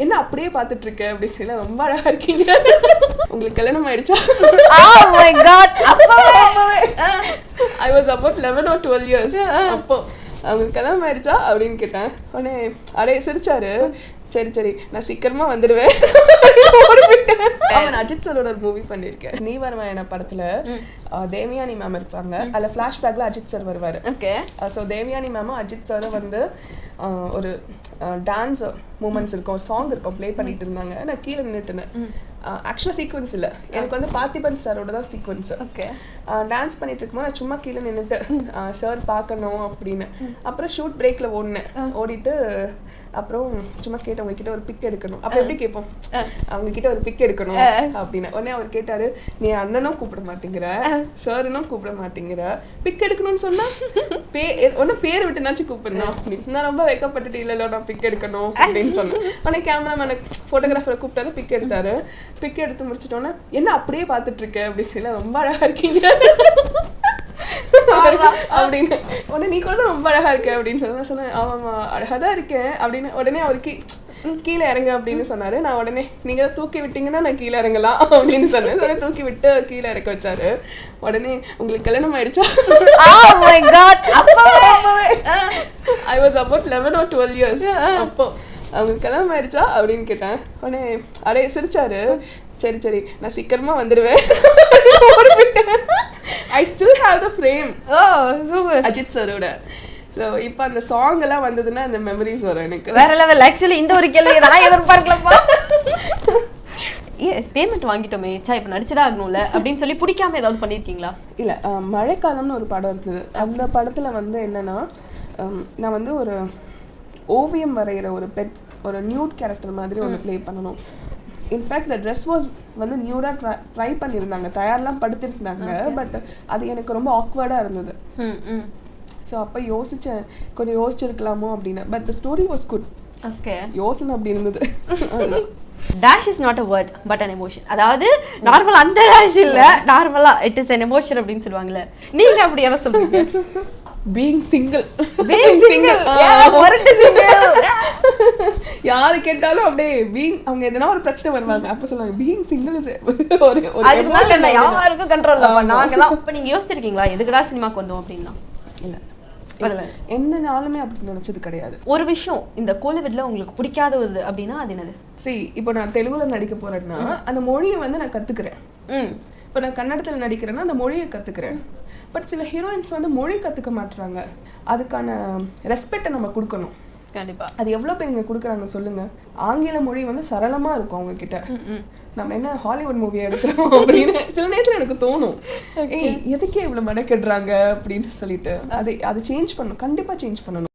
என்ன அப்படியே பார்த்துட்டு இருக்க அப்படின்னு ரொம்ப அழகா இருக்கீங்க. உங்களுக்கு கல்யாணம் ஆயிடுச்சா? I was about 11 or 12 years. அப்போ அவங்களுக்கு கல்யாணம் ஆயிடுச்சா அப்படின்னு கேட்டேன். உடனே அப்படியே சிரிச்சாரு. சரி சரி நான் சீக்கிரமா வந்துடுவேன். அவன் அஜித் சாரோட ஒரு மூவி பண்ணிருக்கேன். நீ வரவேன படத்துல தேவயானி மேம் இருப்பாங்க. அதுல பிளாஷ்பேக்ல அஜித் சார் வருவாரு. ஸோ தேவயானி மேமும் அஜித் சாரும் வந்து ஒரு டான்ஸ் மூமெண்ட்ஸ் இருக்கும், சாங் இருக்கும், ப்ளே பண்ணிட்டு இருந்தாங்க. நான் கீழே நின்றுட்டுனேன். ஆக்சுவலாக சீக்வன்ஸ் இல்லை, எனக்கு வந்து பார்த்திபன் சாரோட தான் சீக்வன்ஸ். டான்ஸ் பண்ணிட்டு இருக்கும்போது நான் சும்மா கீழே நின்றுட்டு சார் பார்க்கணும் அப்படின்னு. அப்புறம் ஷூட் பிரேக்ல ஓடிட்டு அப்புறம் சும்மா கேட்டேன் உங்ககிட்ட ஒரு பிக் எடுக்கணும். அப்போ எப்படி கேட்போம், அவங்க கிட்ட ஒரு பிக் எடுக்கணும் அப்படின்னு. உடனே அவர் கேட்டாரு, நீ அண்ணனும் கூப்பிட மாட்டேங்கிற, சாருனும் கூப்பிட மாட்டேங்கிற, பிக் எடுக்கணும்னு சொன்னா ஒன்னும் பேர் விட்டுனாச்சும் கூப்பிடணும் அப்படின்னு. நான் ரொம்ப வைக்கப்பட்டுட்டு இல்லை நான் பிக் எடுக்கணும் அப்படின்னு சொன்னேன். உடனே கேமராமேனை போட்டோகிராஃபரை கூப்பிட்டாரு, பிக் எடுத்தாரு. பிக் எடுத்து முடிச்சிட்டோன்னா என்ன அப்படியே பார்த்துட்டு இருக்க அப்படின்னு, ரொம்ப அழகா இருக்கீங்க அப்படின்னு. உடனே நீ கூட ரொம்ப அழகா இருக்க அப்படின்னு சொன்னேன். ஆமாம்மா அழகா தான் இருக்கேன் அப்படின்னு. உடனே அவருக்கு கீழே இறங்க அப்படின்னு சொன்னாரு. நான் உடனே நீங்க தூக்கி விட்டீங்கன்னா நான் கீழே இறங்கலாம் அப்படின்னு சொன்னேன். உடனே தூக்கி விட்டு கீழே இறக்க வச்சாரு. உடனே உங்களுக்கு கல்யாணம் ஆயிடுச்சா? I was about 11 or 12 years. அப்போ அவங்களுக்கு கல்யாணம் ஆயிடுச்சா அப்படின்னு கேட்டேன். உடனே அப்படியே சிரிச்சாரு. சரி சரி நான் சீக்கிரமா வந்துடுவேன். I still have the frame. Ajith சாரோட. ஸோ இப்போ அந்த சாங் எல்லாம் வந்ததுன்னா அந்த மெமரிஸ் வரும் எனக்கு. வேற லெவல். ஆக்சுவலி இந்த ஒரு கேள்வி நான் எதிர்பார்க்கலப்பா. பேமெண்ட் வாங்கிட்டோமே இப்போ நடிச்சதா ஆகணும்ல அப்படின்னு சொல்லி பிடிக்காம ஏதாவது பண்ணியிருக்கீங்களா? இல்லை, மழைக்காலம்னு ஒரு படம் இருக்குது. அந்த படத்தில் வந்து என்னன்னா நான் வந்து ஒரு ஓவியம் வரைகிற ஒரு நியூட் கேரக்டர் மாதிரி ஒன்று ப்ளே பண்ணணும். இன்ஃபேக்ட் த ட்ரெஸ் வாஸ் வந்து நியூடாக ட்ரை பண்ணியிருந்தாங்க, தயாரெலாம் படுத்திருந்தாங்க. பட் அது எனக்கு ரொம்ப ஆக்வர்டாக இருந்தது. ஸோ அப்போ யோசித்தேன், கொஞ்சம் யோசிச்சிருக்கலாமோ அப்படின்னு. But the story was good. யோசனை அப்படி இருந்தது. Dash is not a word but an emotion. அதாவது நார்மலா அந்த டேஷ் இல்ல, நார்மலா இட் இஸ் an emotion அப்படின்னு சொல்லுவாங்கல்ல, நீங்க அப்படி என்ன சொல்றீங்க? Being single. யாரு கேட்டாலும் அப்படியே பீயிங், அவங்க எதனா ஒரு பிரச்சனை வருவாங்க அப்ப சொல்லுவாங்க பீயிங் சிங்கிள் இஸ் ஒரு யாருக்கும் கண்ட்ரோல் இல்ல. நாங்க தான். இப்ப நீங்க யோசிச்சிருக்கீங்களா எதுக்குடா சினிமாக்கு வந்தோம் அப்படின்னா? இல்ல, எந்த நாளுமே அப்படி நினைச்சது கிடையாது. ஒரு விஷயம் இந்த கோலிவுட்ல உங்களுக்கு பிடிக்காதது அப்படின்னா அது என்னது? சரி, இப்போ நான் தெலுங்குல நடிக்க போறேன்னா அந்த மொழியை வந்து நான் கத்துக்கிறேன். இப்போ நான் கன்னடத்துல நடிக்கிறேன்னா அந்த மொழியை கத்துக்கிறேன். பட் சில ஹீரோயின்ஸ் வந்து மொழி கத்துக்க மாட்டுறாங்க. அதுக்கான ரெஸ்பெக்டை நம்ம கொடுக்கணும். கண்டிப்பா. அது எவ்வளோ பேர் இங்கே கொடுக்குறாங்க சொல்லுங்க. ஆங்கில மொழி வந்து சரளமா இருக்கும் அவங்க கிட்ட. நம்ம என்ன ஹாலிவுட் மூவி எடுக்கிறோம் அப்படின்னு சில நேரத்தில் எனக்கு தோணும், எதுக்கே இவ்வளோ மெனக்கெடுறாங்க அப்படின்னு சொல்லிட்டு. அது சேஞ்ச் பண்ணணும், கண்டிப்பாக சேஞ்ச் பண்ணணும்.